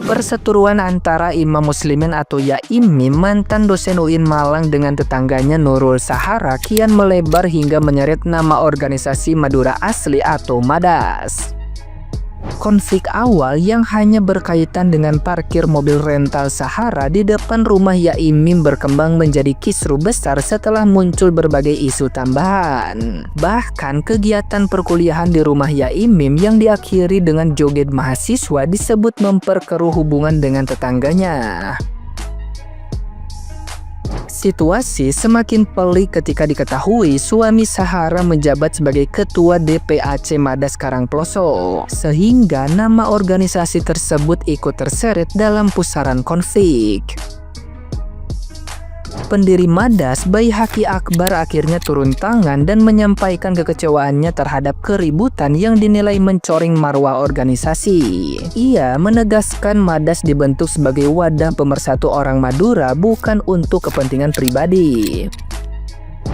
Perseteruan antara Imam Muslimin atau Yaimim, mantan dosen UIN Malang dengan tetangganya Nurul Sahara kian melebar hingga menyeret nama organisasi Madura Asli atau Madas. Konflik awal yang hanya berkaitan dengan parkir mobil rental Sahara di depan rumah Yaimim berkembang menjadi kisruh besar setelah muncul berbagai isu tambahan. Bahkan kegiatan perkuliahan di rumah Yaimim yang diakhiri dengan joget mahasiswa disebut memperkeruh hubungan dengan tetangganya. Situasi semakin pelik ketika diketahui suami Sahara menjabat sebagai ketua DPAC Madas Karangploso, sehingga nama organisasi tersebut ikut terseret dalam pusaran konflik. Pendiri Madas, Baihaqi Akbar, akhirnya turun tangan dan menyampaikan kekecewaannya terhadap keributan yang dinilai mencoreng marwah organisasi. Ia menegaskan Madas dibentuk sebagai wadah pemersatu orang Madura, bukan untuk kepentingan pribadi.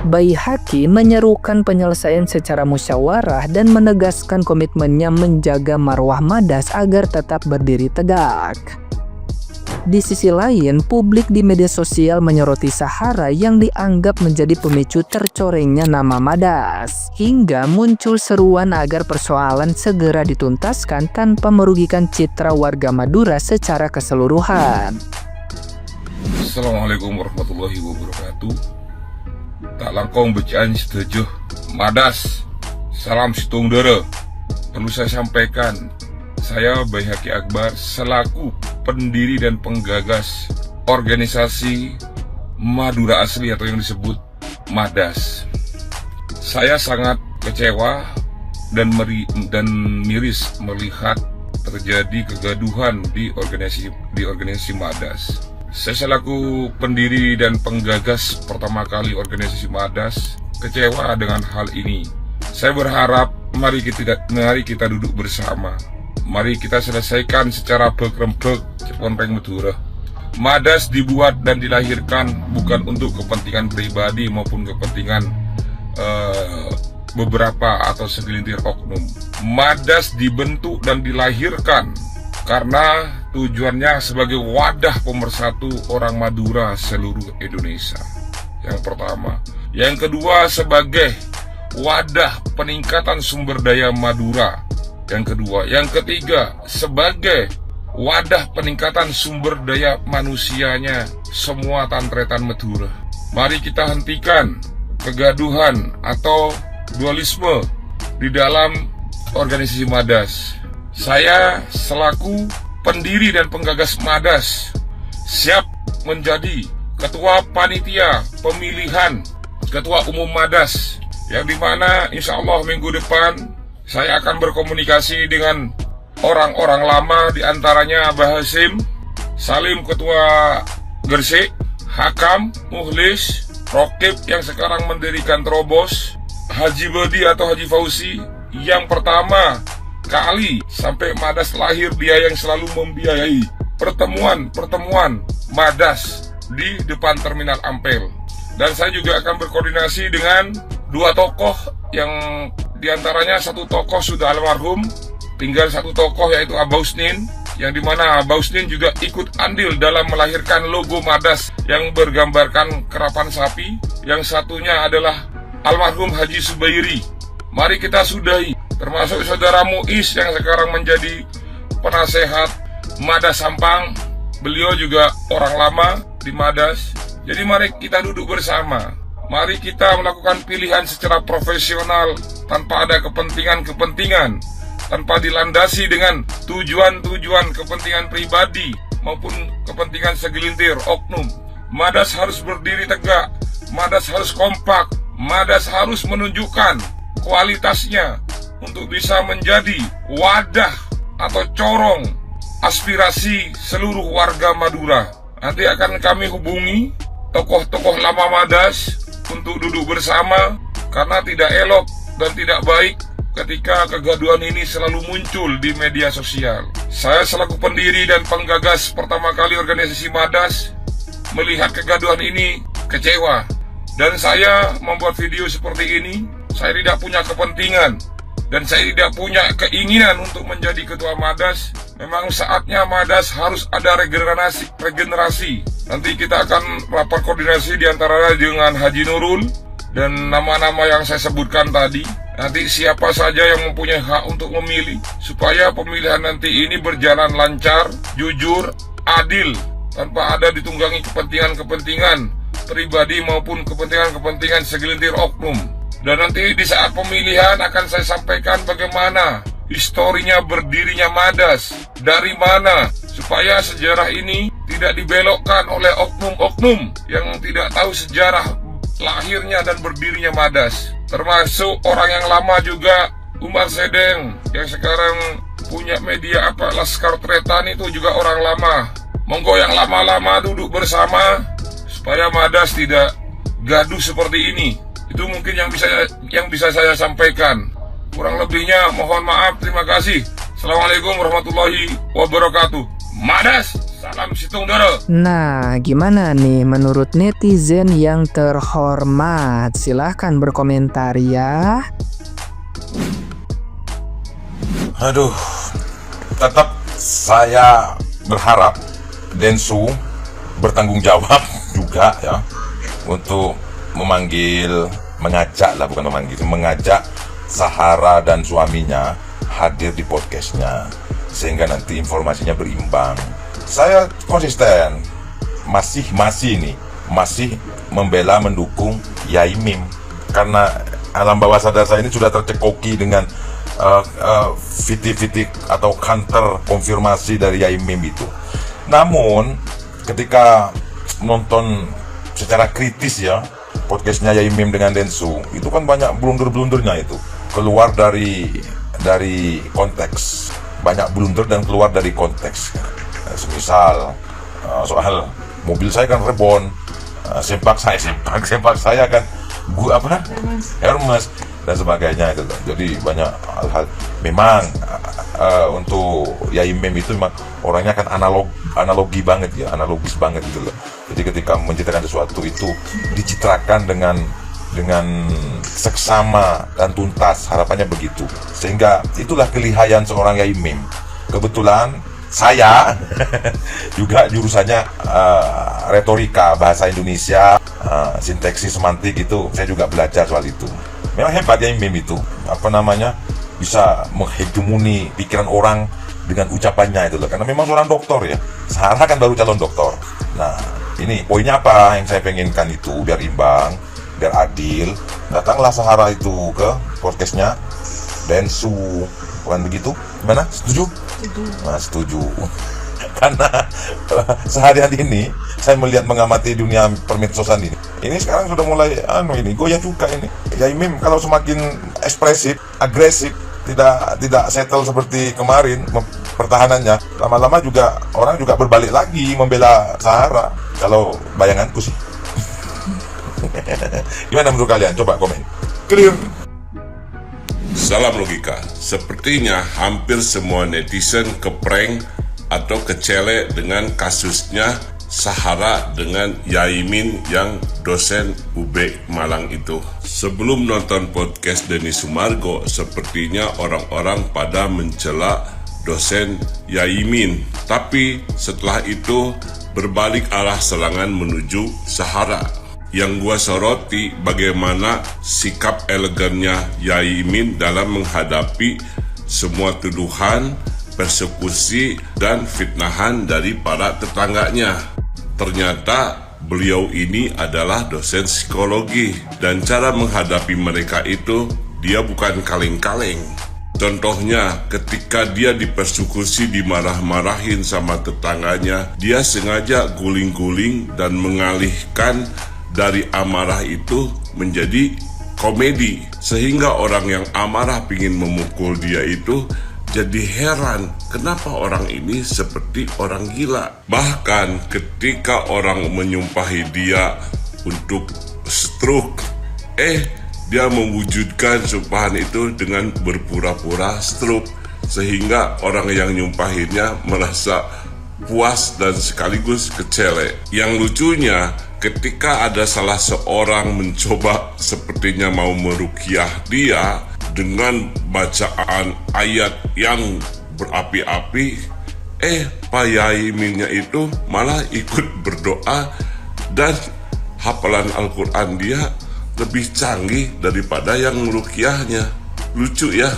Baihaqi menyerukan penyelesaian secara musyawarah dan menegaskan komitmennya menjaga marwah Madas agar tetap berdiri tegak. Di sisi lain, publik di media sosial menyoroti Sahara yang dianggap menjadi pemicu tercorengnya nama Madas, hingga muncul seruan agar persoalan segera dituntaskan tanpa merugikan citra warga Madura secara keseluruhan. Assalamualaikum warahmatullahi wabarakatuh. Tak langkong bacaan setuju Madas. Salam situng dere. Perlu saya sampaikan, saya Baihaqi Akbar selaku pendiri dan penggagas organisasi Madura Asli atau yang disebut Madas. Saya sangat kecewa dan miris melihat terjadi kegaduhan di organisasi Madas. Saya selaku pendiri dan penggagas pertama kali organisasi Madas kecewa dengan hal ini. Saya berharap mari kita duduk bersama. Mari kita selesaikan secara begrembek Ceponreng Madura. Madas dibuat dan dilahirkan bukan untuk kepentingan pribadi maupun kepentingan beberapa atau segelintir oknum. Madas dibentuk dan dilahirkan karena tujuannya sebagai wadah pemersatu orang Madura seluruh Indonesia. Yang pertama. Yang kedua, sebagai wadah peningkatan sumber daya Madura. Yang kedua, yang ketiga, sebagai wadah peningkatan sumber daya manusianya semua tantretan Madura. Mari kita hentikan kegaduhan atau dualisme di dalam organisasi Madas. Saya selaku pendiri dan penggagas Madas siap menjadi ketua panitia pemilihan ketua umum Madas, yang dimana insya Allah minggu depan saya akan berkomunikasi dengan orang-orang lama, diantaranya Abah Hasim, Salim Ketua Gresik, Hakam, Muhlis, Rokib yang sekarang mendirikan Terobos, Haji Bodi atau Haji Fauzi yang pertama kali sampai Madas lahir, dia yang selalu membiayai pertemuan Madas di depan Terminal Ampel. Dan saya juga akan berkoordinasi dengan dua tokoh yang diantaranya satu tokoh sudah almarhum, tinggal satu tokoh yaitu Abah Usnin, yang dimana Abah Usnin juga ikut andil dalam melahirkan logo Madas yang bergambarkan kerapan sapi. Yang satunya adalah almarhum Haji Subairi. Mari kita sudahi, termasuk saudara Muiz yang sekarang menjadi penasehat Madas Sampang. Beliau juga orang lama di Madas. Jadi mari kita duduk bersama. Mari kita melakukan pilihan secara profesional tanpa ada kepentingan-kepentingan, tanpa dilandasi dengan tujuan-tujuan kepentingan pribadi maupun kepentingan segelintir oknum. Madas harus berdiri tegak, Madas harus kompak, Madas harus menunjukkan kualitasnya untuk bisa menjadi wadah atau corong aspirasi seluruh warga Madura. Nanti akan kami hubungi tokoh-tokoh lama Madas untuk duduk bersama, karena tidak elok dan tidak baik ketika kegaduhan ini selalu muncul di media sosial. Saya selaku pendiri dan penggagas pertama kali organisasi Madas melihat kegaduhan ini kecewa, dan saya membuat video seperti ini. Saya tidak punya kepentingan dan saya tidak punya keinginan untuk menjadi ketua Madas, Memang saatnya Madas harus ada regenerasi. Nanti kita akan rapat koordinasi diantara dengan Haji Nurul dan nama-nama yang saya sebutkan tadi. Nanti siapa saja yang mempunyai hak untuk memilih, supaya pemilihan nanti ini berjalan lancar, jujur, adil, tanpa ada ditunggangi kepentingan-kepentingan pribadi maupun kepentingan-kepentingan segelintir oknum. Dan nanti di saat pemilihan akan saya sampaikan bagaimana historinya berdirinya Madas, dari mana, supaya sejarah ini tidak dibelokkan oleh oknum-oknum yang tidak tahu sejarah lahirnya dan berdirinya Madas. Termasuk orang yang lama juga, Umar Sedeng, yang sekarang punya media Laskar Tretan, itu juga orang lama. Monggo yang lama-lama duduk bersama supaya Madas tidak gaduh seperti ini. Itu mungkin yang bisa saya sampaikan. Kurang lebihnya mohon maaf, terima kasih. Assalamualaikum warahmatullahi wabarakatuh. Madas, salam Situng Doro. Nah, gimana nih menurut netizen yang terhormat? Silahkan berkomentar ya. Aduh, tetap saya berharap Densu bertanggung jawab juga ya untuk mengajak Sahara dan suaminya hadir di podcastnya, sehingga nanti informasinya berimbang. Saya konsisten, masih membela, mendukung Yai Mim, karena alam bawah sadar saya ini sudah tercekoki dengan fitik atau counter konfirmasi dari Yai Mim itu. Namun ketika nonton secara kritis ya podcastnya Yai Mim dengan Densu, itu kan banyak blunder-blundernya, itu keluar dari konteks, banyak blunder dan keluar dari konteks. Semisal soal mobil saya kan Rebon, sempak saya kan Hermes dan sebagainya itu. Jadi banyak hal-hal. Memang untuk Yai Mim itu memang orangnya kan analogis banget gitu loh. Jadi ketika menciptakan sesuatu itu dicitrakan dengan seksama dan tuntas, harapannya begitu. Sehingga itulah kelihayan seorang Yai Mim. Kebetulan saya juga jurusannya retorika, bahasa Indonesia, sintaksis semantik, itu saya juga belajar soal itu. Memang hebat Yai Mim itu, bisa menghegemoni pikiran orang dengan ucapannya itu loh. Karena memang seorang doktor ya. Sarah kan baru calon doktor. Nah, ini poinnya apa yang saya pengenkan itu, biar imbang, biar adil. Datanglah Sahara itu ke podcastnya Densu, bukan begitu? Gimana? Setuju? Nah, setuju. Karena sehari-hari ini saya melihat mengamati dunia permedsosan ini. Ini sekarang sudah mulai goyah juga ini. Yai Mim kalau semakin ekspresif, agresif, tidak settle seperti kemarin pertahanannya, lama-lama juga orang juga berbalik lagi membela Sahara. Kalau bayanganku sih. Gimana menurut kalian? Coba komen. Clear. Salam logika. Sepertinya hampir semua netizen keprank atau kecele dengan kasusnya Sahara dengan Yai Mim yang dosen UB Malang itu. Sebelum nonton podcast Denny Sumargo, sepertinya orang-orang pada mencela dosen Yai Mim. Tapi setelah itu berbalik arah serangan menuju Sahara. Yang gua soroti bagaimana sikap elegannya Yai Mim dalam menghadapi semua tuduhan, persekusi, dan fitnahan dari para tetangganya. Ternyata beliau ini adalah dosen psikologi, dan cara menghadapi mereka itu dia bukan kaleng-kaleng. Contohnya, ketika dia dipersekusi, dimarah-marahin sama tetangganya, dia sengaja guling-guling dan mengalihkan dari amarah itu menjadi komedi, sehingga orang yang amarah ingin memukul dia itu jadi heran kenapa orang ini seperti orang gila. Bahkan ketika orang menyumpahi dia untuk stroke, dia mewujudkan sumpahan itu dengan berpura-pura stroke, sehingga orang yang nyumpahinnya merasa puas dan sekaligus kecele. Yang lucunya, ketika ada salah seorang mencoba sepertinya mau meruqyah dia dengan bacaan ayat yang berapi-api, Pak Yaiminnya itu malah ikut berdoa dan hafalan Al-Quran dia lebih canggih daripada yang ruqyahnya. Lucu ya.